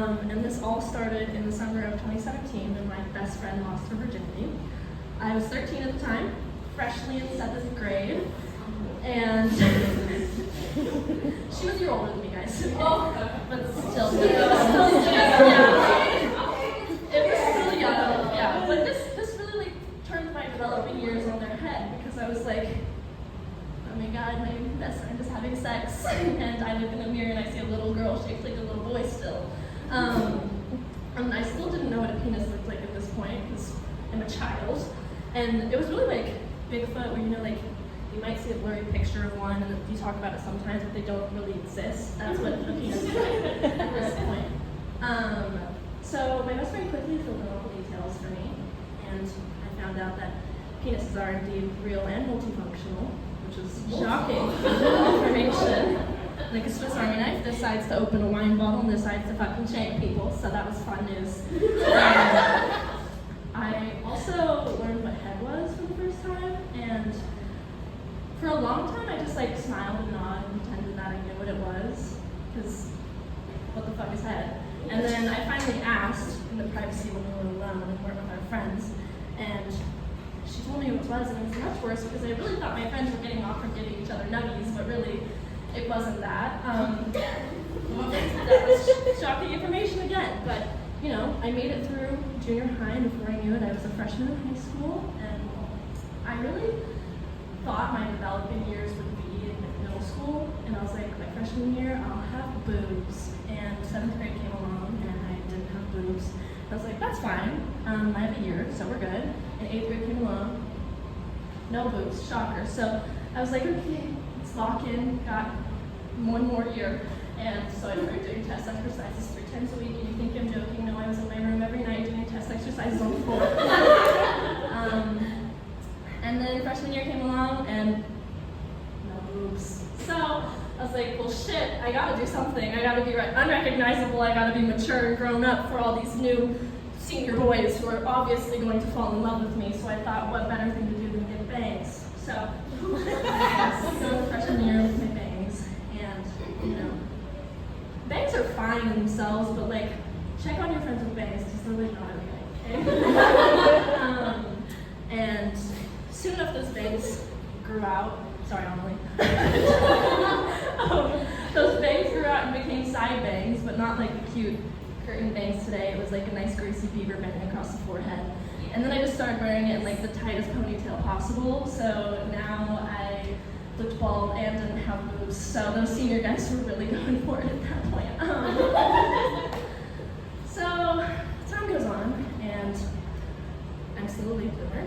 And this all started in the summer of 2017 when my best friend lost her virginity. I was 13 at the time, freshly in 7th grade, and she was a year older than me, guys. But still, it was still young, yeah. But this really like turned my developing years on their head because I was like, oh my god, my best friend is having sex, and I look in the mirror and I see a little girl shaped like a little boy still. And I still didn't know what a penis looked like at this point because I'm a child. And it was really like Bigfoot, where like you might see a blurry picture of one, and you talk about it sometimes, but they don't really exist. That's what a penis is like at this point. So my best friend quickly filled in all the details for me, and I found out that penises are indeed real and multifunctional, which is shocking information. Like a Swiss Army knife decides to open a wine bottle and decides to fucking shank people, so that was fun news. I also learned what head was for the first time, and for a long time I just like smiled and nodded and pretended that I knew what it was, because what the fuck is head? And then I finally asked in the privacy when we were alone and weren't with our friends, and she told me what it was, and it was much worse because I really thought my friends were getting off from giving each other nuggies, but really it wasn't that. That was shocking information again, but you know, I made it through junior high, and before I knew it, I was a freshman in high school, and I really thought my developing years would be in middle school, and I was like, my freshman year, I'll have boobs, and 7th grade came along, and I didn't have boobs. I was like, that's fine, I have a year, so we're good, and 8th grade came along, no boobs, shocker, so I was like, okay, let's lock in, got one more year. And so I started doing test exercises 3 times a week, and you think I'm joking? No, I was in my room every night doing test exercises on the floor. And then freshman year came along, and no boobs. So I was like, well shit, I gotta do something. I gotta be unrecognizable, I gotta be mature and grown up for all these new senior boys who are obviously going to fall in love with me. So I thought, what better thing to do than get bangs? So I go freshman year with my bangs, and you know, bangs are fine in themselves, but like, check on your friends with bangs, because they're like not okay. And soon enough, those bangs grew out. Sorry, Emily. Those bangs grew out and became side bangs, but not like the cute curtain bangs today. It was like a nice greasy beaver bang across the forehead. And then I just started wearing it in like the tightest ponytail possible. So now I looked bald and didn't have boobs, so those senior guys were really going for it at that point. So time goes on, and I'm still a late bloomer.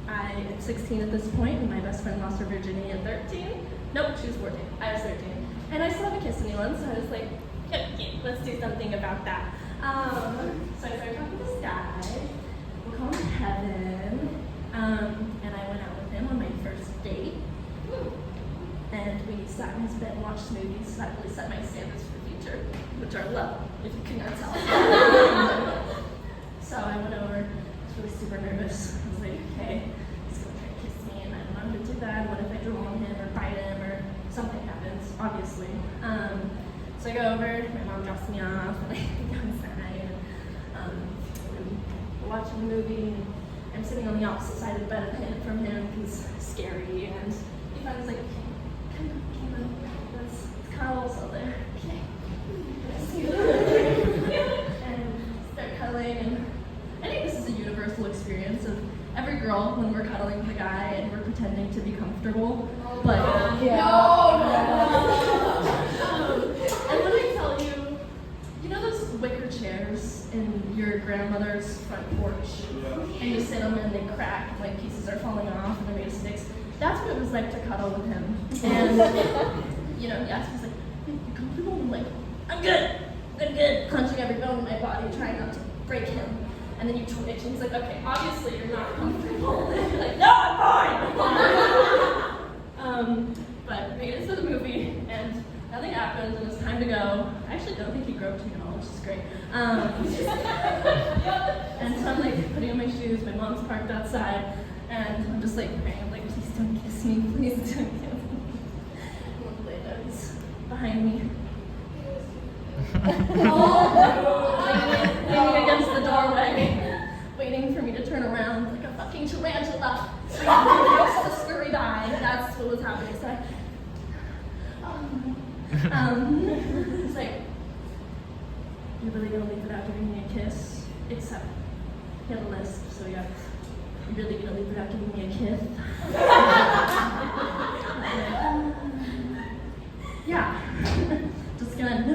I'm 16 at this point, and my best friend lost her virginity at 13. Nope, she was 14. I was 13. And I still haven't kissed anyone, so I was like, yeah, let's do something about that. So I started talking to this guy. We'll call him Kevin. And I went out with him on my first date. And we sat in his bed and watched movies. So that really set my standards for the future, which are low, if you cannot tell. So I went over, I was really super nervous. I was like, okay, he's gonna try to kiss me, and I don't know how to do that. What if I drool on him or bite him or something happens, obviously. So I go over, my mom drops me off, and I go inside, and we're watching the movie, and I'm sitting on the opposite side of the bed from him, because it's scary, and he finally was like, come on, let's cuddle, so there, okay. And start cuddling, and I think this is a universal experience of every girl when we're cuddling with a guy and we're pretending to be comfortable, but and when I tell you, you know those wicker chairs in your grandmother's front porch, and you sit on them and they crack, and like pieces are falling off and they're made of sticks? That's what it was like to cuddle with him. And you know, he asked me, he's like, hey, you comfortable? And I'm like, I'm good, punching every bone in my body, trying not to break him. And then you twitch, and he's like, okay, obviously you're not comfortable. And you're like, no, I'm fine. But made it to the movie, and nothing happened, and it's time to go. I actually don't think he groped me at all, which is great. And so I'm like putting on my shoes, my mom's parked outside, and I'm just like praying, I'm like, please don't kiss me, please don't kiss me. And Leda is behind me. leaning against the doorway, waiting for me to turn around like a fucking tarantula. Like, to scurry by. That's what was happening. So it's like, you're really gonna leave without giving me a kiss? Except, he had a list, so yeah. You're really gonna leave without giving me a kiss? Yeah. Just gonna, no,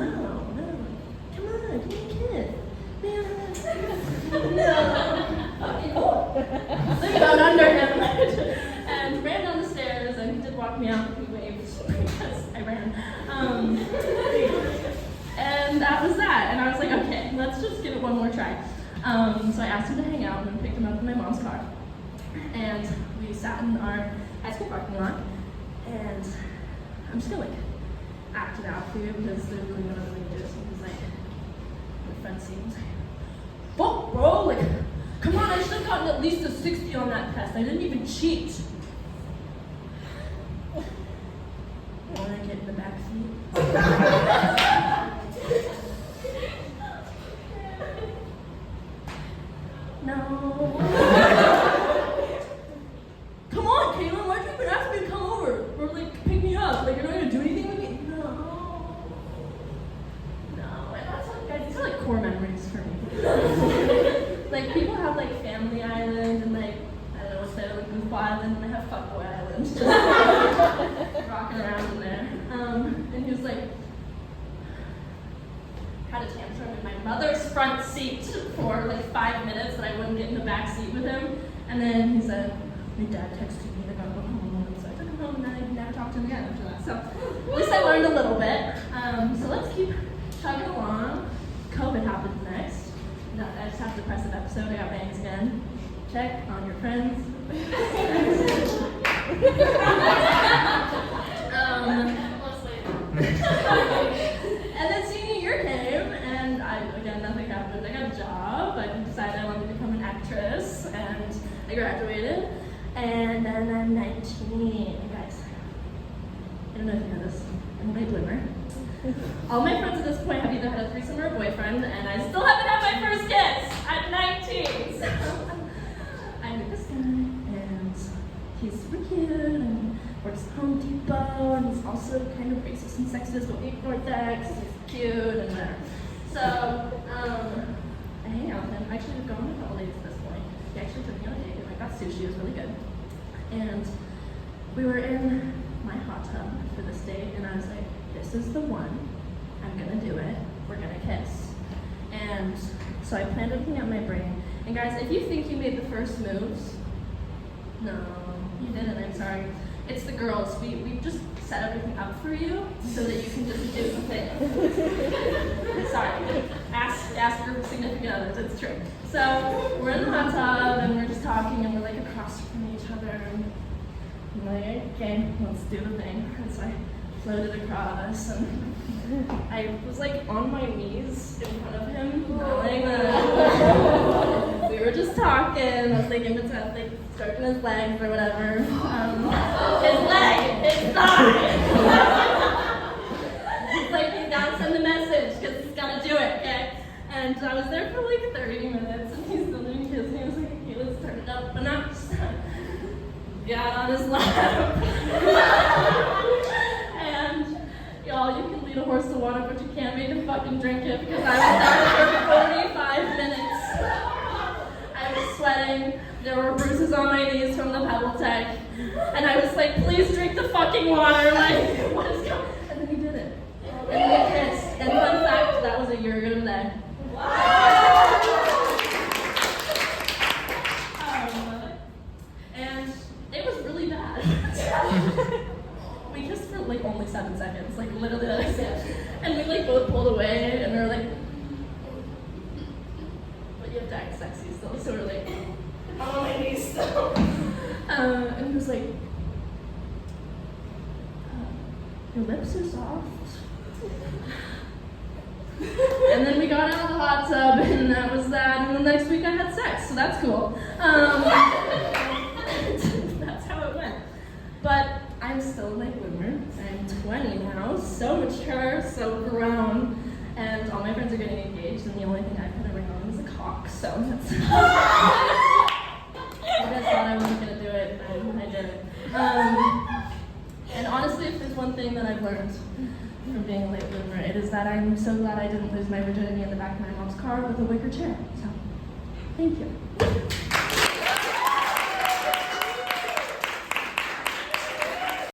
come on, give me a kiss. No. So I got under him and ran down the stairs, and he did walk me out, and he waved because I ran. And that was that, and I was like, okay, let's just give it one more try. So I asked him to hang out and picked him up in my mom's car. And we sat in our high school parking lot, and I'm just gonna like act it out for you because there's really no other way to do it. So he's like, my friend seems like, fuck bro, like, come on, I should have gotten at least a 60 on that test. I didn't even cheat. Wanna get in the back seat? No. Come on, Caitlin, why'd you even ask me to come over? Or like pick me up? Like you're not gonna do anything with me? No. And that's like, guys, these are like core memories for me. Like people have like Family Island and like, I don't know what's there, like Goofball Island, and they have Fuckboy Island. Just rocking around in there. And he was like, had a tantrum in my mother's front seat for like 5 minutes that I wouldn't get in the back seat with him. And then he said, my dad texted me to go home. So I took him home and then I never talked to him again after that. So at least I learned a little bit. So let's keep chugging along. COVID happened next. No, I just have to press an episode. I got bangs again. Check on your friends. And then senior year came, and again, nothing happened. I got a job. I decided I wanted to become an actress, and I graduated. And then I'm 19. Guys, I don't know if you know this. I'm a late bloomer. All my friends at this point have either had a threesome or a boyfriend, and I still haven't had my first kiss at 19. So I met this guy, and he's super cute, and works at Home Depot, and he's also kind of racist and sexist, but we ignored that because he's cute and whatever. So I hang out with him. Actually, we've gone on a couple dates at this point. He actually took me on a date, and I got sushi. It was really good. And we were in my hot tub for this date, and I was like, this is the one. I'm gonna do it. We're gonna kiss. And so I planned everything out in my brain. And guys, if you think you made the first moves, no, you didn't. I'm sorry. It's the girls. We just set everything up for you so that you can just do the thing. Sorry. Ask your significant others. It's true. So we're in the hot tub and we're just talking and we're like across from each other. And I'm like, okay, let's do the thing. And so I floated across and I was like on my knees in front of him, like that. We were just talking. I was like in between, like stroking his legs or whatever. His leg, his thigh. He's like, he's gotta send a message because he's gotta do it, okay? And I was there for like 30 minutes and he's still doing his. And he was like, okay, let's turn it up a notch. Got on his lap. And y'all, you can lead a horse to water, but you can't make him fucking drink it because I was there for 45 minutes. I was sweating. There were bruises on my knees from the Pebble Tech. And I was like, please drink the fucking water. Like, what is going on? And then he did it. And we kissed. And fun fact, that was a year ago today. And it was really bad. We kissed for like only 7 seconds, like literally that's it. And we like both pulled away and we were like, but you have to act sexy still. So we're like, I'm on my knees still. And he was like, your lips are soft. And then we got out of the hot tub and that was that. And the next week I had sex, so that's cool. That's how it went. But I'm still a late bloomer. I'm 20 now, so mature, so grown, and all my my friends are getting engaged, and the only thing I put a ring on is a cock, so that's... You guys thought I wasn't going to do it, and I did it. And honestly, if there's one thing that I've learned from being a late bloomer, it is that I'm so glad I didn't lose my virginity in the back of my mom's car with a wicker chair. So, thank you.